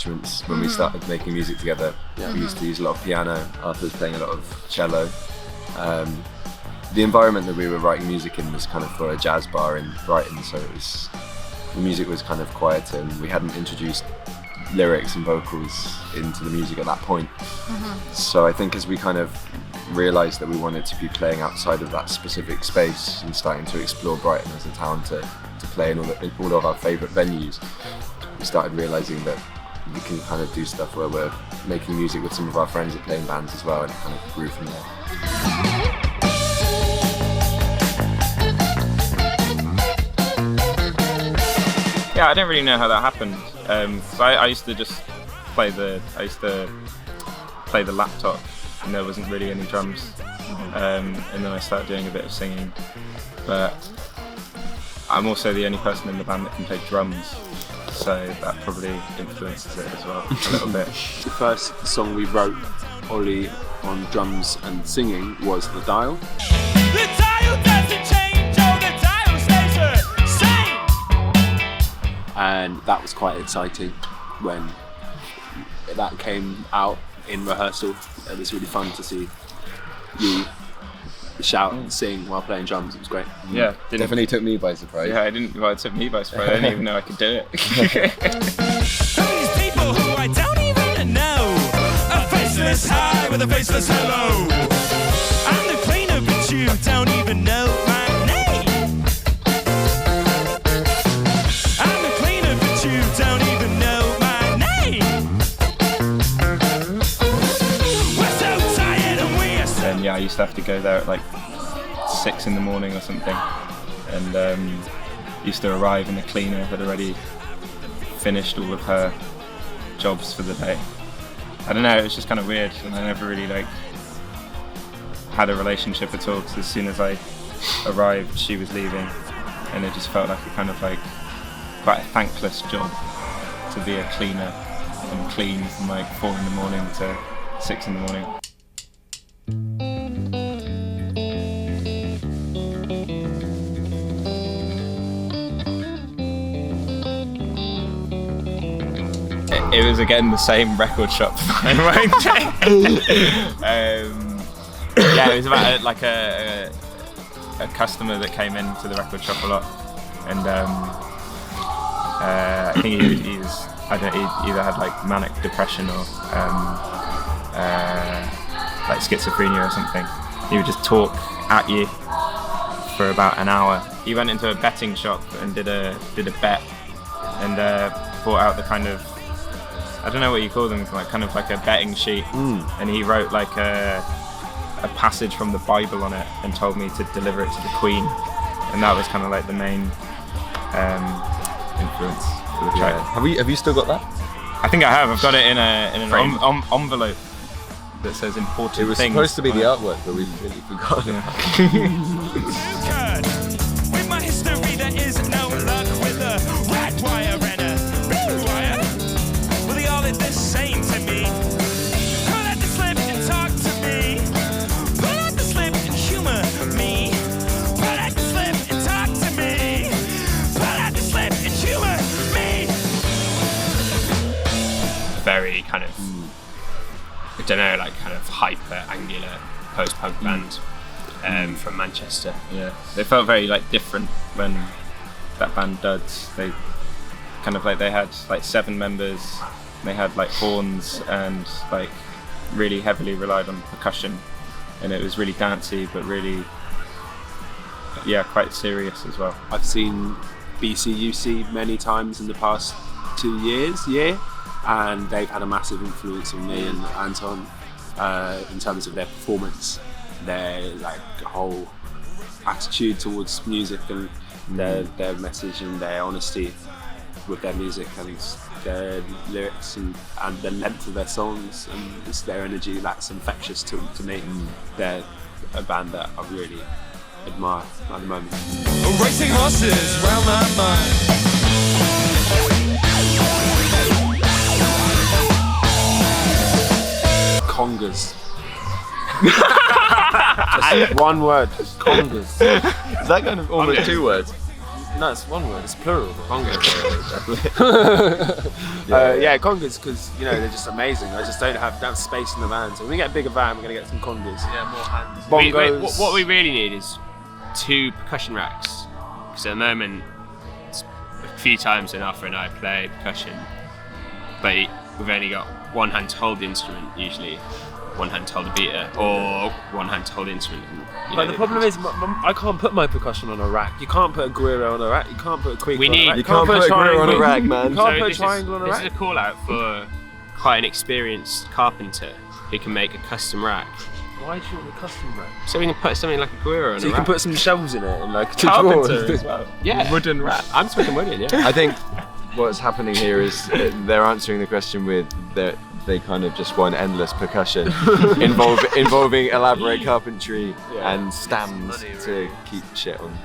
instruments when we started making music together. Yeah. We used to use a lot of piano. Arthur was playing a lot of cello. The environment that we were writing music in was kind of for a jazz bar in Brighton, so the music was kind of quieter, and we hadn't introduced lyrics and vocals into the music at that point. So I think as we kind of realised that we wanted to be playing outside of that specific space and starting to explore Brighton as a town to play in all of our favourite venues, we started realising that we can kind of do stuff where we're making music with some of our friends that play in bands as well, and it kind of grew from there. Yeah, I don't really know how that happened. So I used to just play the laptop, and there wasn't really any drums. And then I started doing a bit of singing. But I'm also the only person in the band that can play drums, so that probably influences it as well a little bit. The first song we wrote, Ollie on drums and singing, was The Dial. The dial doesn't change, oh, the dial stays the same. And that was quite exciting when that came out in rehearsal. It was really fun to see you shout and sing while playing drums. It was great. Yeah, definitely took me by surprise. Yeah, it took me by surprise. I didn't even know I could do it. These people who I don't even know, a faceless high with a faceless hello. I'm the cleaner, but you don't even know my name. I'm the cleaner, but you don't even know my name. We're so tired and we're so... And yeah, I used to have to go there at like 6 in the morning or something, and used to arrive and the cleaner had already finished all of her jobs for the day. I don't know, it was just kind of weird, and I never really like had a relationship at all, because as soon as I arrived she was leaving, and it just felt like a kind of like quite a thankless job to be a cleaner and clean from like 4 in the morning to 6 in the morning. It was again the same record shop I worked at. Yeah, it was about like a customer that came into the record shop a lot, and I think he either had like manic depression or like schizophrenia or something. He would just talk at you for about an hour. He went into a betting shop and did a bet, and brought out the kind of, I don't know what you call them, like kind of like a betting sheet, and he wrote like a passage from the Bible on it and told me to deliver it to the Queen, and that was kind of like the main influence for the track. Yeah. Have you still got that? I think I have. I've got it in an envelope that says important things. It was supposed to be the artwork, but we really forgot. With my history there is no luck, with a red wire and a blue wire. Well, they all are the same to me. Pull out the slip and talk to me. Pull out the slip and humor me. Pull out the slip and talk to me. Pull out the slip and humor me. Very kind of, I don't know, like kind of hyper angular post-punk band from Manchester. Yeah, they felt very like different when that band Duds. They kind of like, they had like 7 members. They had like horns and like really heavily relied on percussion, and it was really dancey but really, yeah, quite serious as well. I've seen BCUC many times in the past 2 years, and they've had a massive influence on me and Anton in terms of their performance, their like whole attitude towards music, and their message and their honesty with their music and their lyrics and the length of their songs and just their energy. That's infectious to me. They're a band that I really admire at the moment. Racing horses round my mind. Congas. Just one word, just congas. Is that kind of almost 2 words? No, it's one word. It's plural. Congas. Congas, because they're just amazing. I just don't have space in the van. So when we get a bigger van, we're gonna get some congas. Yeah, more hands. Bongos. What we really need is 2 percussion racks. Because at the moment, a few times when Arthur and I play percussion, but we've only got one hand to hold the instrument usually, one hand to hold the beater, or one hand to hold the instrument. But the problem is, I can't put my percussion on a rack. You can't put a guiro on a rack. You can't put a quick on a rack. You can't put a guiro on a rack, man. You can't put a triangle on a rack. This is a call out for quite an experienced carpenter who can make a custom rack. Why do you want a custom rack? So we can put something like a guiro on a rack. So you can put some shelves in it and like carpenter as well. Yeah. Wooden rack. I'm talking wooden, yeah. I think what's happening here is they're answering the question with they kind of just want endless percussion involving elaborate carpentry and stands to keep shit on.